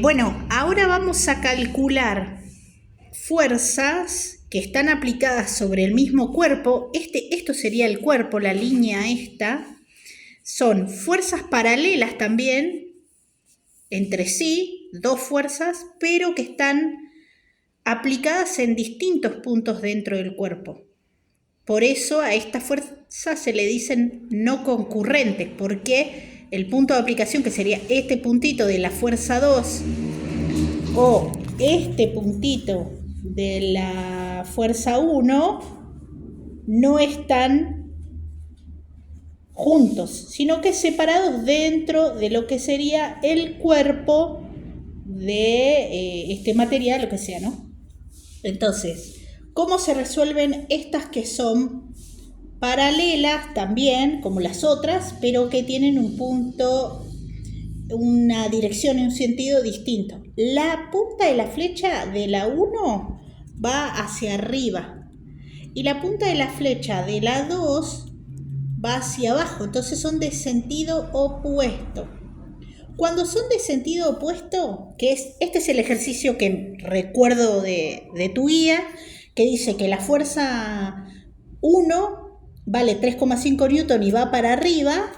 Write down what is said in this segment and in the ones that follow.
Bueno, ahora vamos a calcular fuerzas que están aplicadas sobre el mismo cuerpo. Esto sería el cuerpo, la línea esta. Son fuerzas paralelas también, entre sí, dos fuerzas, pero que están aplicadas en distintos puntos dentro del cuerpo. Por eso a estas fuerzas se le dicen no concurrentes, porque el punto de aplicación, que sería este puntito de la fuerza 2 o este puntito de la fuerza 1, no están juntos, sino que separados dentro de lo que sería el cuerpo de este material, lo que sea, ¿no? Entonces, ¿cómo se resuelven estas que son paralelas también, como las otras, pero que tienen un punto, una dirección y un sentido distinto? La punta de la flecha de la 1 va hacia arriba y la punta de la flecha de la 2 va hacia abajo, entonces son de sentido opuesto. Cuando son de sentido opuesto, este es el ejercicio que recuerdo de tu guía, que dice que la fuerza 1 vale 3,5 newton y va para arriba,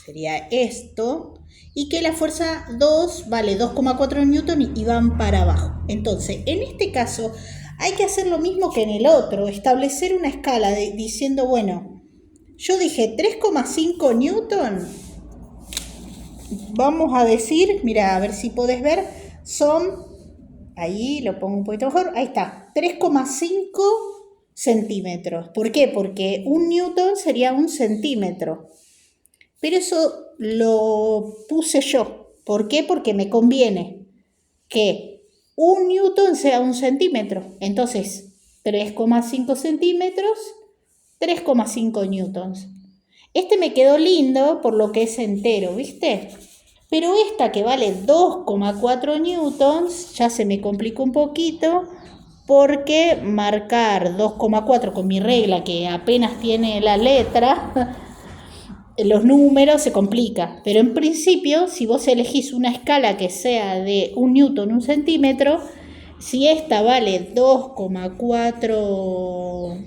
sería esto, y que la fuerza 2 vale 2,4 newton y van para abajo. Entonces, en este caso, hay que hacer lo mismo que en el otro, establecer una escala diciendo, bueno, yo dije 3,5 newton. Vamos a decir, mira, a ver si podés ver, son, ahí lo pongo un poquito mejor, ahí está, 3,5 centímetros. ¿Por qué? Porque un newton sería un centímetro. Pero eso lo puse yo. ¿Por qué? Porque me conviene que un newton sea un centímetro. Entonces, 3,5 centímetros, 3,5 newtons. Este me quedó lindo por lo que es entero, ¿viste? Pero esta que vale 2,4 newtons ya se me complicó un poquito porque marcar 2,4 con mi regla que apenas tiene la letra, los números se complica. Pero en principio, si vos elegís una escala que sea de 1 newton, 1 centímetro, si esta vale 2,4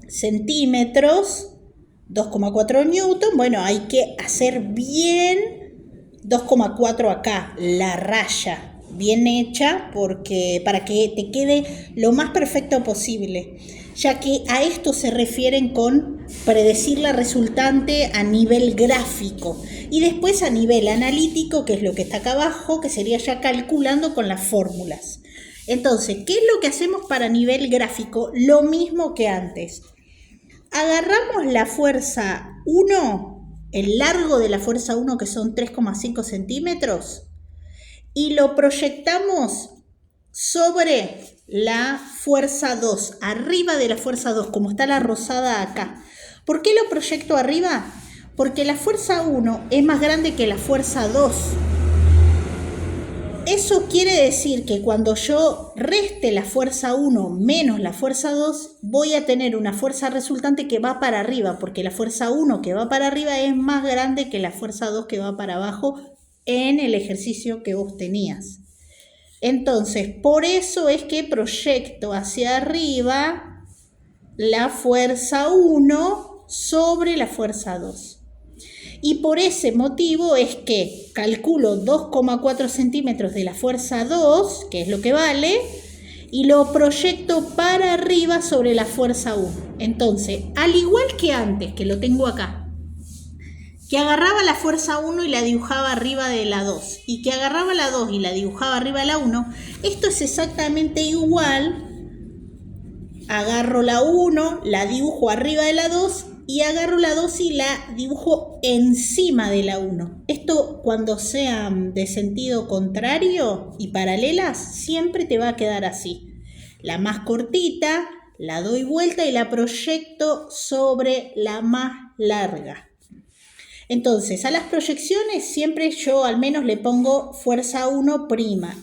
centímetros, 2,4 newton, bueno, hay que hacer bien 2,4 acá, la raya, bien hecha, porque para que te quede lo más perfecto posible, ya que a esto se refieren con predecir la resultante a nivel gráfico y después a nivel analítico, que es lo que está acá abajo, que sería ya calculando con las fórmulas. Entonces, ¿qué es lo que hacemos para nivel gráfico? Lo mismo que antes. Agarramos la fuerza 1, el largo de la fuerza 1, que son 3,5 centímetros, y lo proyectamos sobre la fuerza 2, arriba de la fuerza 2, como está la rosada acá. ¿Por qué lo proyecto arriba? Porque la fuerza 1 es más grande que la fuerza 2. Eso quiere decir que cuando yo reste la fuerza 1 menos la fuerza 2, voy a tener una fuerza resultante que va para arriba, porque la fuerza 1 que va para arriba es más grande que la fuerza 2 que va para abajo en el ejercicio que vos tenías. Entonces, por eso es que proyecto hacia arriba la fuerza 1 sobre la fuerza 2. Y por ese motivo es que calculo 2,4 centímetros de la fuerza 2, que es lo que vale, y lo proyecto para arriba sobre la fuerza 1. Entonces, al igual que antes, que lo tengo acá, que agarraba la fuerza 1 y la dibujaba arriba de la 2, y que agarraba la 2 y la dibujaba arriba de la 1, esto es exactamente igual. Agarro la 1, la dibujo arriba de la 2, y agarro la 2 y la dibujo encima de la 1. Esto, cuando sean de sentido contrario y paralelas, siempre te va a quedar así. La más cortita la doy vuelta y la proyecto sobre la más larga. Entonces, a las proyecciones siempre yo al menos le pongo fuerza 1'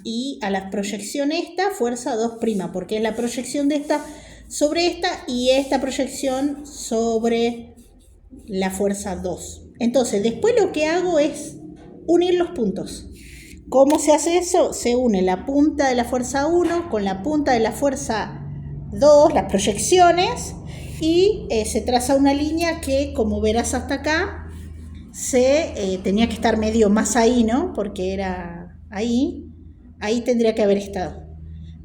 y a las proyecciones esta fuerza 2', porque es la proyección de esta sobre esta y esta proyección sobre la fuerza 2. Entonces, después lo que hago es unir los puntos. ¿Cómo se hace eso? Se une la punta de la fuerza 1 con la punta de la fuerza 2, las proyecciones, y se traza una línea que, como verás hasta acá, tenía que estar medio más ahí, ¿no? Porque era ahí tendría que haber estado.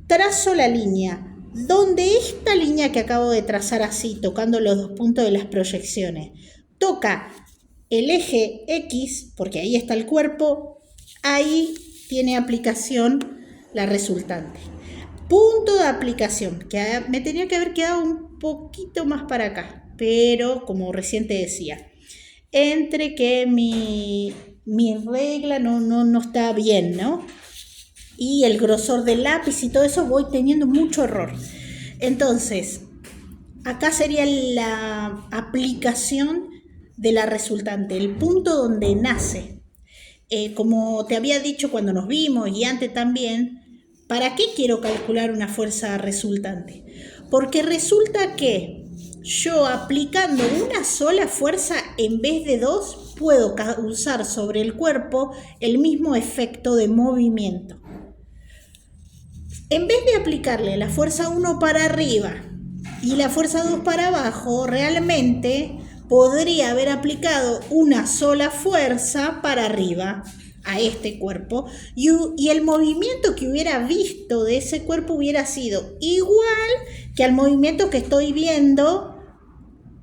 Trazo la línea, donde esta línea que acabo de trazar así, tocando los dos puntos de las proyecciones, toca el eje X, porque ahí está el cuerpo, ahí tiene aplicación la resultante. Punto de aplicación, que me tenía que haber quedado un poquito más para acá, pero como recién te decía, entre que mi regla no está bien, ¿no? Y el grosor del lápiz y todo eso, voy teniendo mucho error. Entonces, acá sería la aplicación de la resultante, el punto donde nace. Como te había dicho cuando nos vimos y antes también, ¿para qué quiero calcular una fuerza resultante? Porque resulta que yo, aplicando una sola fuerza en vez de dos, puedo causar sobre el cuerpo el mismo efecto de movimiento. En vez de aplicarle la fuerza 1 para arriba y la fuerza 2 para abajo, realmente podría haber aplicado una sola fuerza para arriba a este cuerpo y el movimiento que hubiera visto de ese cuerpo hubiera sido igual que al movimiento que estoy viendo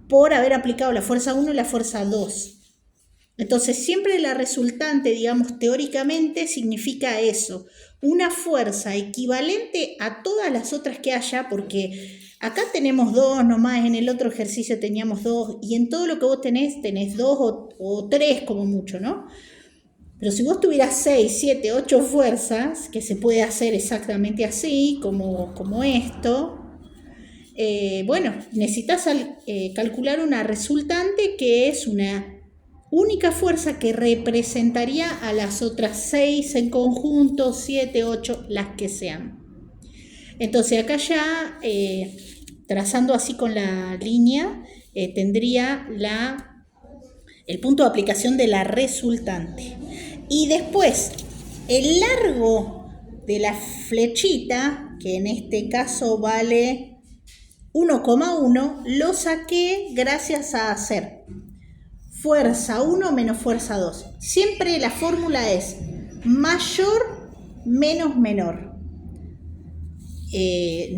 por haber aplicado la fuerza 1 y la fuerza 2. Entonces siempre la resultante, digamos, teóricamente significa eso, una fuerza equivalente a todas las otras que haya, porque acá tenemos 2 nomás, en el otro ejercicio teníamos 2, y en todo lo que vos tenés 2 o 3 como mucho, ¿no? Pero si vos tuvieras 6, 7, 8 fuerzas, que se puede hacer exactamente así, como esto, bueno, necesitas calcular una resultante que es una única fuerza que representaría a las otras 6 en conjunto, 7, 8, las que sean. Entonces acá ya, trazando así con la línea, tendría el punto de aplicación de la resultante. Y después, el largo de la flechita, que en este caso vale 1,1, lo saqué gracias a hacer fuerza 1 menos fuerza 2. Siempre la fórmula es mayor menos menor.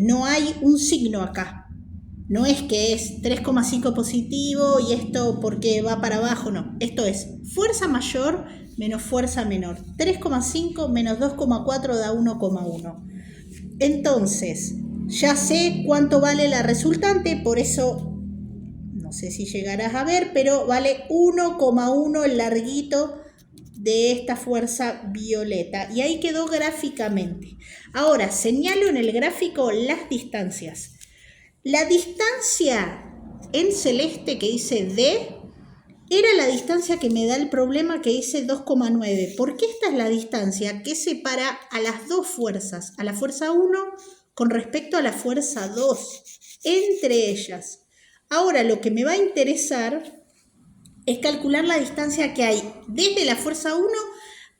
No hay un signo acá. No es que es 3,5 positivo y esto porque va para abajo, no. Esto es fuerza mayor menos fuerza menor. 3,5 menos 2,4 da 1,1. Entonces, ya sé cuánto vale la resultante, por eso no sé si llegarás a ver, pero vale 1,1 el larguito de esta fuerza violeta. Y ahí quedó gráficamente. Ahora, señalo en el gráfico las distancias. La distancia en celeste que dice D era la distancia que me da el problema que dice 2,9. Porque esta es la distancia que separa a las dos fuerzas, a la fuerza 1 con respecto a la fuerza 2, entre ellas. Ahora lo que me va a interesar es calcular la distancia que hay desde la fuerza 1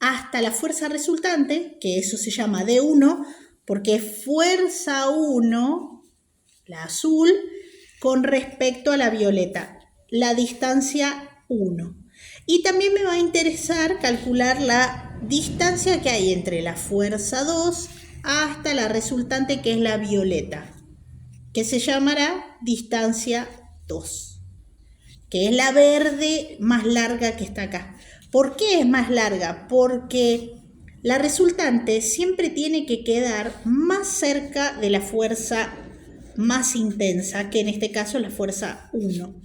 hasta la fuerza resultante, que eso se llama D1, porque es fuerza 1, la azul, con respecto a la violeta, la distancia 1. Y también me va a interesar calcular la distancia que hay entre la fuerza 2 hasta la resultante, que es la violeta, que se llamará distancia 2, que es la verde más larga que está acá. ¿Por qué es más larga? Porque la resultante siempre tiene que quedar más cerca de la fuerza más intensa, que en este caso es la fuerza 1.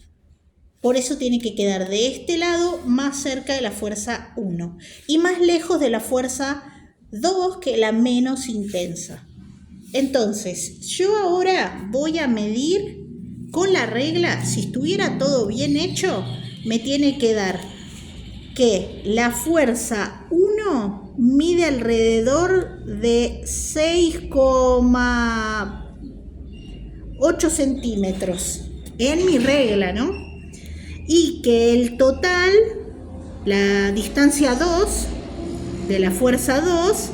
Por eso tiene que quedar de este lado más cerca de la fuerza 1 y más lejos de la fuerza 2, que es la menos intensa. Entonces, yo ahora voy a medir con la regla. Si estuviera todo bien hecho, me tiene que dar que la fuerza 1 mide alrededor de 6,8 centímetros en mi regla, ¿no? Y que el total, la distancia 2, de la fuerza 2,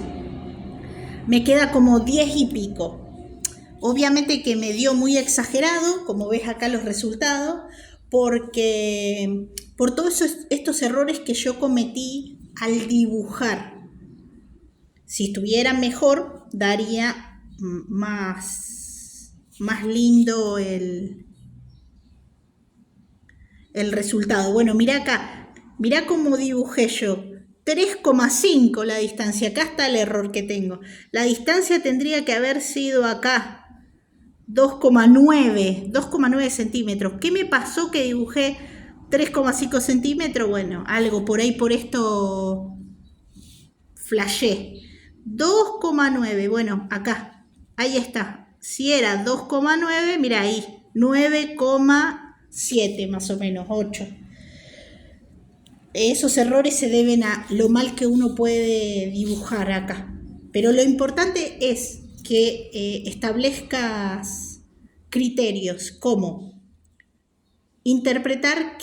me queda como 10 y pico. Obviamente que me dio muy exagerado, como ves acá los resultados, porque por todos estos errores que yo cometí al dibujar. Si estuviera mejor, daría más lindo el resultado. Bueno, mira acá, mira cómo dibujé yo. 3,5 la distancia, acá está el error que tengo. La distancia tendría que haber sido acá, 2,9 centímetros. ¿Qué me pasó que dibujé 3,5 centímetros? Bueno, algo por ahí, por esto flashé. 2,9, bueno, acá, ahí está. Si era 2,9, mira ahí, 9,7 más o menos, 8. Esos errores se deben a lo mal que uno puede dibujar acá. Pero lo importante es que establezcas criterios como interpretar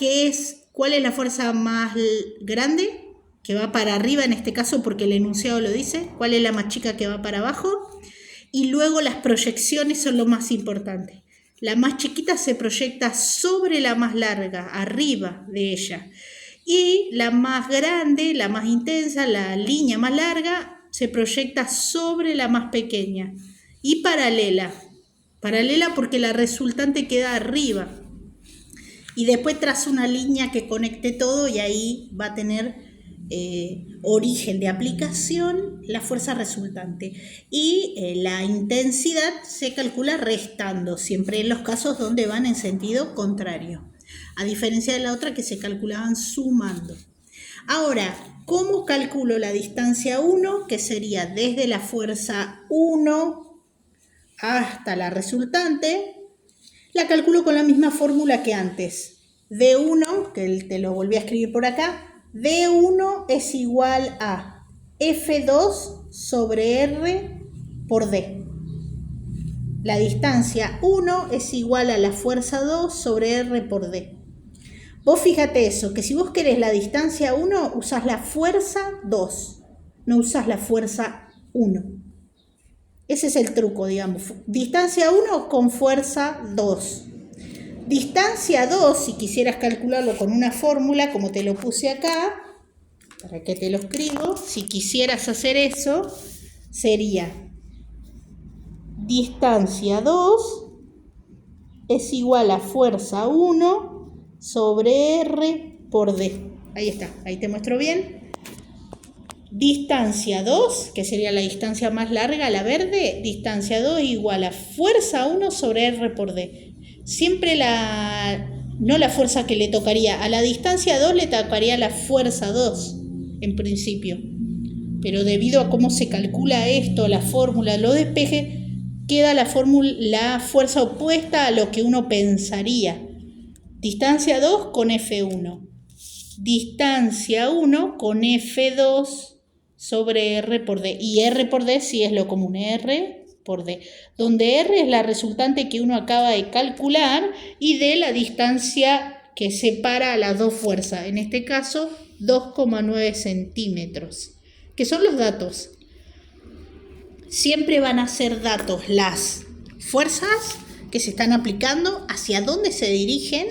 cuál es la fuerza más grande que va para arriba en este caso porque el enunciado lo dice, cuál es la más chica que va para abajo, y luego las proyecciones son lo más importante. La más chiquita se proyecta sobre la más larga, arriba de ella, y la más grande, la más intensa, la línea más larga se proyecta sobre la más pequeña y paralela porque la resultante queda arriba, y después trazo una línea que conecte todo y ahí va a tener origen de aplicación la fuerza resultante, y la intensidad se calcula restando, siempre en los casos donde van en sentido contrario, a diferencia de la otra que se calculaban sumando. Ahora, ¿cómo calculo la distancia 1? Que sería desde la fuerza 1 hasta la resultante. La calculo con la misma fórmula que antes. D1, que te lo volví a escribir por acá, D1 es igual a F2 sobre R por D. La distancia 1 es igual a la fuerza 2 sobre R por D. Vos fíjate eso, que si vos querés la distancia 1, usás la fuerza 2, no usás la fuerza 1. Ese es el truco, digamos. Distancia 1 con fuerza 2. Distancia 2, si quisieras calcularlo con una fórmula, como te lo puse acá, para que te lo escribo, si quisieras hacer eso, sería distancia 2 es igual a fuerza 1 sobre R por D. Ahí está, ahí te muestro bien. Distancia 2, que sería la distancia más larga, la verde, distancia 2 igual a fuerza 1 sobre R por D. Siempre no la fuerza que le tocaría, a la distancia 2 le tocaría la fuerza 2, en principio. Pero debido a cómo se calcula esto, la fórmula, lo despeje, queda la fuerza opuesta a lo que uno pensaría. Distancia 2 con F1. Distancia 1 con F2 sobre R por D. Y R por D sí es lo común, R por D. Donde R es la resultante que uno acaba de calcular y D la distancia que separa a las dos fuerzas. En este caso, 2,9 centímetros. Que son los datos. Siempre van a ser datos las fuerzas que se están aplicando, hacia dónde se dirigen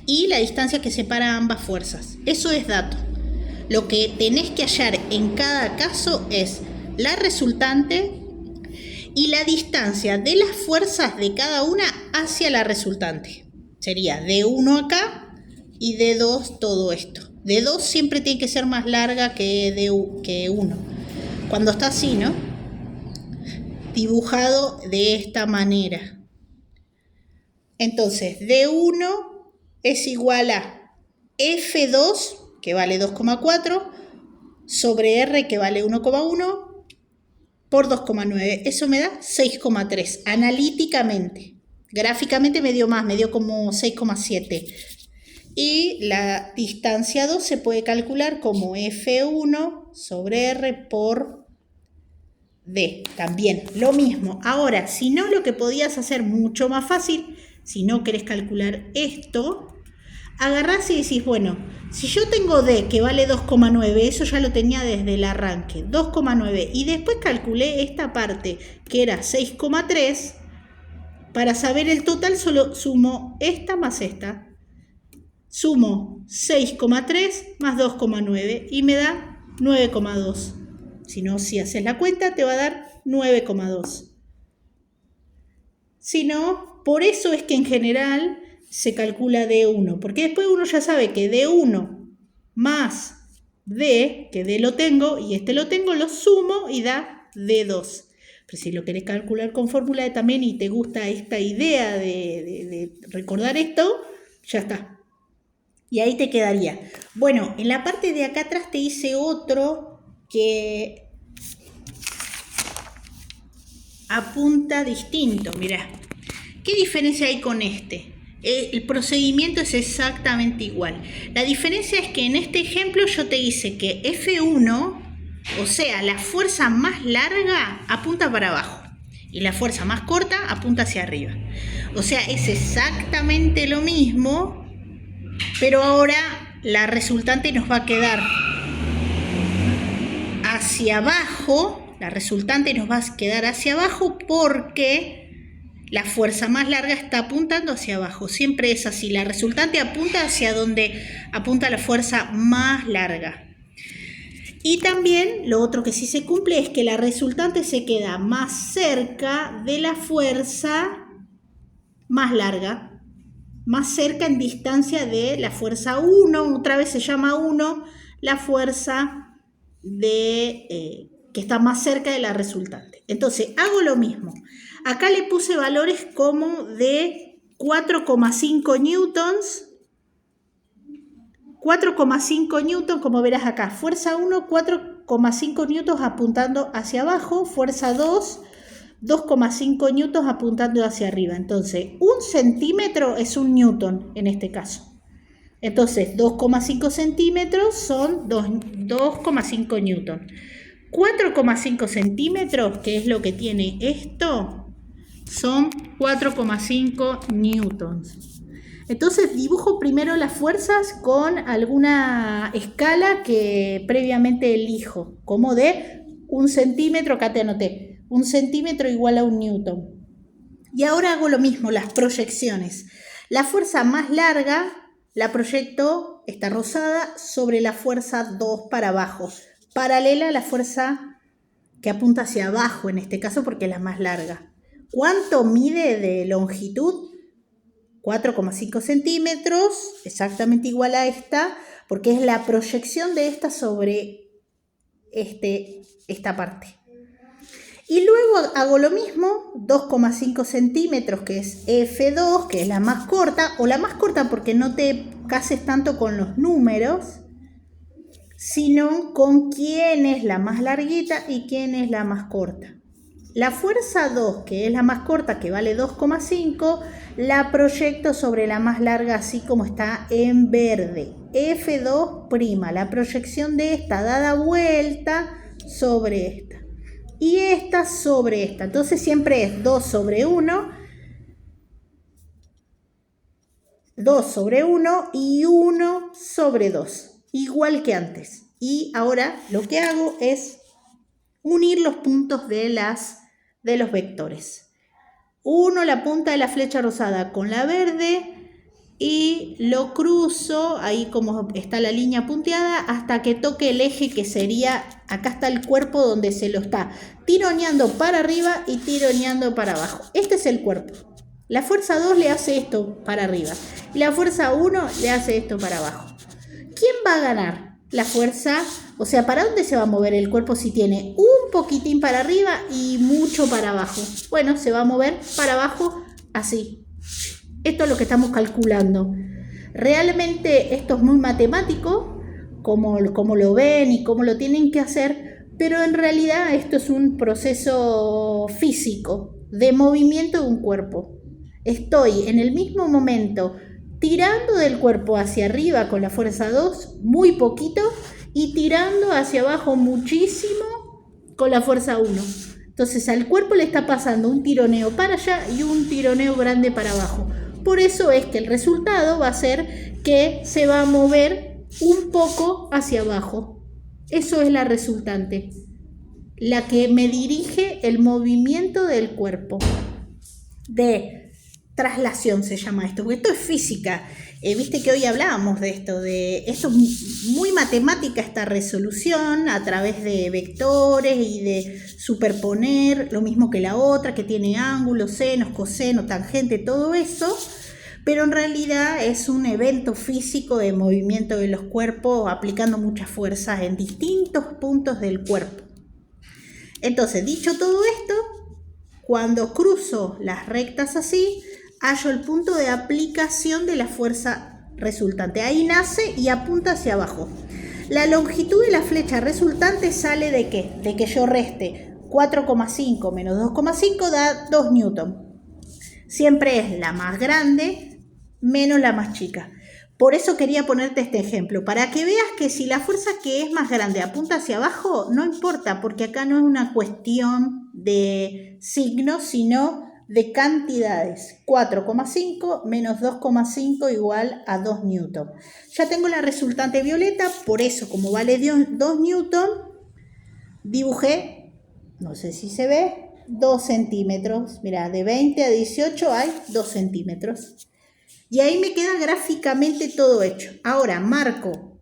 y la distancia que separa ambas fuerzas. Eso es dato. Lo que tenés que hallar en cada caso es la resultante y la distancia de las fuerzas de cada una hacia la resultante. Sería D1 acá y D2 todo esto. D2 siempre tiene que ser más larga que 1. Cuando está así, ¿no? Dibujado de esta manera. Entonces, D1 es igual a F2, que vale 2,4, sobre R, que vale 1,1, por 2,9. Eso me da 6,3, analíticamente. Gráficamente me dio más, me dio como 6,7. Y la distancia 2 se puede calcular como F1 sobre R por D. También lo mismo. Ahora, si no, lo que podías hacer mucho más fácil, si no querés calcular esto, agarrás y decís, bueno, si yo tengo D que vale 2,9, eso ya lo tenía desde el arranque, 2,9, y después calculé esta parte que era 6,3, para saber el total solo sumo esta más esta. Sumo 6,3 más 2,9 y me da 9,2. Si no, si haces la cuenta, te va a dar 9,2. Si no, por eso es que en general se calcula D1, porque después uno ya sabe que D1 más D, que D lo tengo y este lo tengo, lo sumo y da D2. Pero si lo querés calcular con fórmula de también y te gusta esta idea de recordar esto, ya está. Y ahí te quedaría. Bueno, en la parte de acá atrás te hice otro que apunta distinto. Mirá, ¿qué diferencia hay con este? El procedimiento es exactamente igual. La diferencia es que en este ejemplo yo te hice que F1, o sea, la fuerza más larga apunta para abajo y la fuerza más corta apunta hacia arriba. O sea, es exactamente lo mismo, pero ahora la resultante nos va a quedar hacia abajo. La resultante nos va a quedar hacia abajo porque la fuerza más larga está apuntando hacia abajo. Siempre es así. La resultante apunta hacia donde apunta la fuerza más larga. Y también lo otro que sí se cumple es que la resultante se queda más cerca de la fuerza más larga. Más cerca en distancia de la fuerza 1. Otra vez se llama 1 la fuerza que está más cerca de la resultante. Entonces hago lo mismo. Acá le puse valores como de 4,5 newtons. 4,5 newtons, como verás acá. Fuerza 1, 4,5 newtons apuntando hacia abajo. Fuerza 2, 2,5 newtons apuntando hacia arriba. Entonces, 1 centímetro es 1 newton en este caso. Entonces, 2,5 centímetros son 2,5 newtons. 4,5 centímetros, que es lo que tiene esto, son 4,5 newtons. Entonces dibujo primero las fuerzas con alguna escala que previamente elijo, como de 1 centímetro, acá te anoté, 1 centímetro igual a 1 newton. Y ahora hago lo mismo, las proyecciones. La fuerza más larga la proyecto, esta rosada, sobre la fuerza 2 para abajo, paralela a la fuerza que apunta hacia abajo en este caso porque es la más larga. ¿Cuánto mide de longitud? 4,5 centímetros, exactamente igual a esta, porque es la proyección de esta sobre esta parte. Y luego hago lo mismo, 2,5 centímetros, que es F2, que es la más corta, o la más corta porque no te cases tanto con los números, sino con quién es la más larguita y quién es la más corta. La fuerza 2, que es la más corta, que vale 2,5, la proyecto sobre la más larga así como está en verde. F2', la proyección de esta dada vuelta sobre esta. Y esta sobre esta. Entonces siempre es 2 sobre 1. 2 sobre 1 y 1 sobre 2. Igual que antes. Y ahora lo que hago es unir los puntos de los vectores. Uno la punta de la flecha rosada con la verde y lo cruzo, ahí como está la línea punteada, hasta que toque el eje que sería, acá está el cuerpo donde se lo está tironeando para arriba y tironeando para abajo. Este es el cuerpo. La fuerza 2 le hace esto para arriba y la fuerza 1 le hace esto para abajo. ¿Quién va a ganar? La fuerza, o sea, ¿para dónde se va a mover el cuerpo si tiene un poquitín para arriba y mucho para abajo? Bueno, se va a mover para abajo así. Esto es lo que estamos calculando. Realmente esto es muy matemático, como lo ven y cómo lo tienen que hacer, pero en realidad esto es un proceso físico de movimiento de un cuerpo. Estoy en el mismo momento tirando del cuerpo hacia arriba con la fuerza 2, muy poquito, y tirando hacia abajo muchísimo con la fuerza 1. Entonces al cuerpo le está pasando un tironeo para allá y un tironeo grande para abajo. Por eso es que el resultado va a ser que se va a mover un poco hacia abajo. Eso es la resultante, la que me dirige el movimiento del cuerpo. De traslación se llama esto, porque esto es física. Viste que hoy hablábamos de esto es muy matemática esta resolución a través de vectores y de superponer, lo mismo que la otra, que tiene ángulos, senos, cosenos, tangente, todo eso, pero en realidad es un evento físico de movimiento de los cuerpos aplicando muchas fuerzas en distintos puntos del cuerpo. Entonces, dicho todo esto, cuando cruzo las rectas así, hallo el punto de aplicación de la fuerza resultante. Ahí nace y apunta hacia abajo. La longitud de la flecha resultante sale ¿de qué? De que yo reste 4,5 menos 2,5 da 2 newton. Siempre es la más grande menos la más chica. Por eso quería ponerte este ejemplo, para que veas que si la fuerza que es más grande apunta hacia abajo, no importa, porque acá no es una cuestión de signos, sino de cantidades. 4,5 menos 2,5 igual a 2 newton. Ya tengo la resultante violeta, por eso como vale 2 newton, dibujé, no sé si se ve, 2 centímetros. Mira, de 20 a 18 hay 2 centímetros. Y ahí me queda gráficamente todo hecho. Ahora marco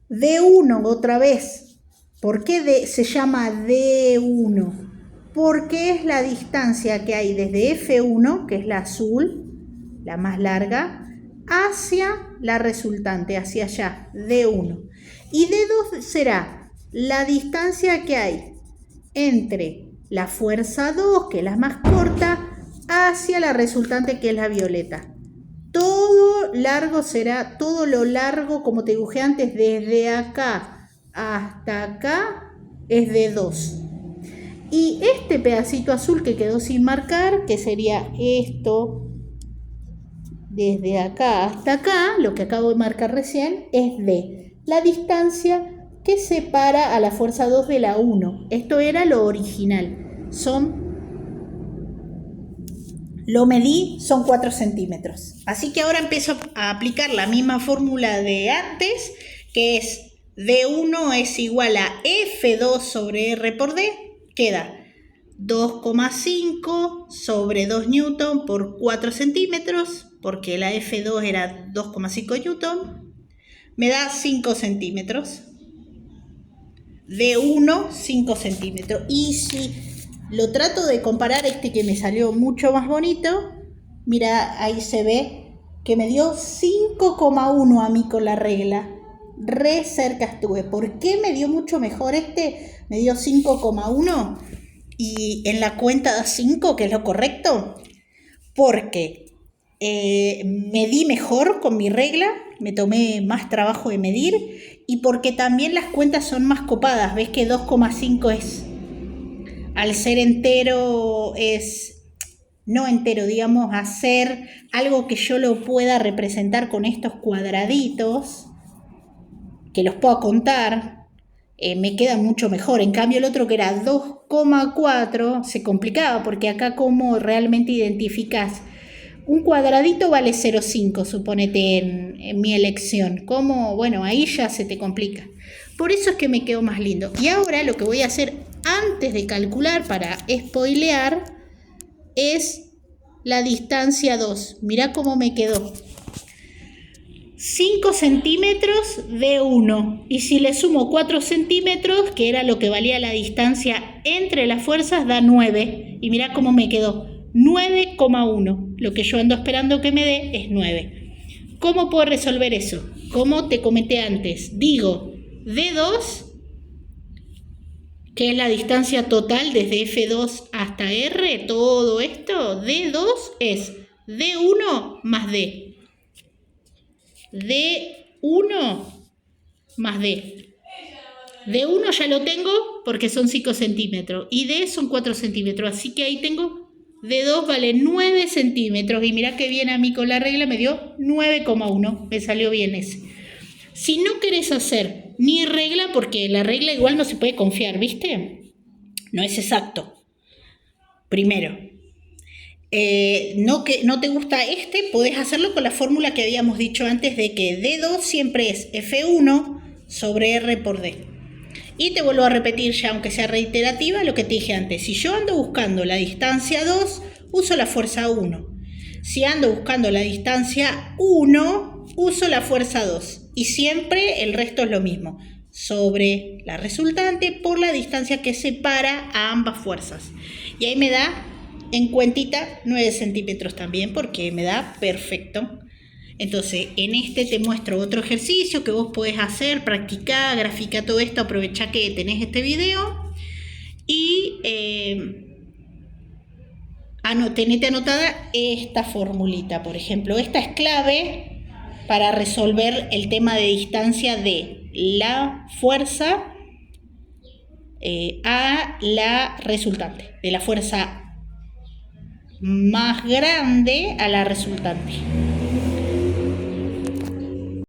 D1 otra vez. ¿Por qué se llama D1? Porque es la distancia que hay desde F1, que es la azul, la más larga, hacia la resultante, hacia allá, D1. Y D2 será la distancia que hay entre la fuerza 2, que es la más corta, hacia la resultante, que es la violeta. Todo largo será, todo lo largo, como te dibujé antes, desde acá hasta acá, es de 2. Y este pedacito azul que quedó sin marcar, que sería esto, desde acá hasta acá, lo que acabo de marcar recién, es D. La distancia que separa a la fuerza 2 de la 1. Esto era lo original. Lo medí, son 4 centímetros. Así que ahora empiezo a aplicar la misma fórmula de antes, que es D1 es igual a F2 sobre R por D. Queda 2,5 sobre 2 newton por 4 centímetros, porque la F2 era 2,5 newton. Me da 5 centímetros. D1, 5 centímetros. Y si lo trato de comparar, este que me salió mucho más bonito, mira, ahí se ve que me dio 5,1 a mí con la regla. Re cerca estuve. ¿Por qué me dio mucho mejor este? Me dio 5,1 y en la cuenta da 5, que es lo correcto. Porque medí mejor con mi regla, me tomé más trabajo de medir, y porque también las cuentas son más copadas. Ves que 2,5 es, al ser entero, es no entero, digamos, hacer algo que yo lo pueda representar con estos cuadraditos, que los puedo contar, me queda mucho mejor. En cambio el otro, que era 2,4, se complicaba, porque acá como realmente identificás un cuadradito vale 0,5, suponete en mi elección. ¿Cómo? Bueno, ahí ya se te complica. Por eso es que me quedó más lindo. Y ahora lo que voy a hacer antes de calcular, para spoilear, es la distancia 2. Mirá cómo me quedó. 5 centímetros de 1. Y si le sumo 4 centímetros, que era lo que valía la distancia entre las fuerzas, da 9. Y mirá cómo me quedó. 9,1. Lo que yo ando esperando que me dé es 9. ¿Cómo puedo resolver eso? Como te comenté antes, digo D2, que es la distancia total desde F2 hasta R, todo esto, D2 es D1 más D. D1 más D. D1 ya lo tengo porque son 5 centímetros y D son 4 centímetros, así que ahí tengo D2 vale 9 centímetros y mirá que bien a mí con la regla me dio 9,1, me salió bien ese. Si no querés hacer ni regla, porque la regla igual no se puede confiar, ¿viste? No es exacto. Primero. no te gusta este, podés hacerlo con la fórmula que habíamos dicho antes de que D2 siempre es F1 sobre R por D. Y te vuelvo a repetir ya, aunque sea reiterativa, lo que te dije antes. Si yo ando buscando la distancia 2, uso la fuerza 1. Si ando buscando la distancia 1, uso la fuerza 2. Y siempre el resto es lo mismo. Sobre la resultante por la distancia que separa a ambas fuerzas. Y ahí me da en cuentita 9 centímetros también, porque me da perfecto. Entonces, en este te muestro otro ejercicio que vos podés hacer, practicar, graficar todo esto, aprovechá que tenés este video y tenete anotada esta formulita, por ejemplo. Esta es clave para resolver el tema de distancia de la fuerza a la resultante, de la fuerza más grande a la resultante.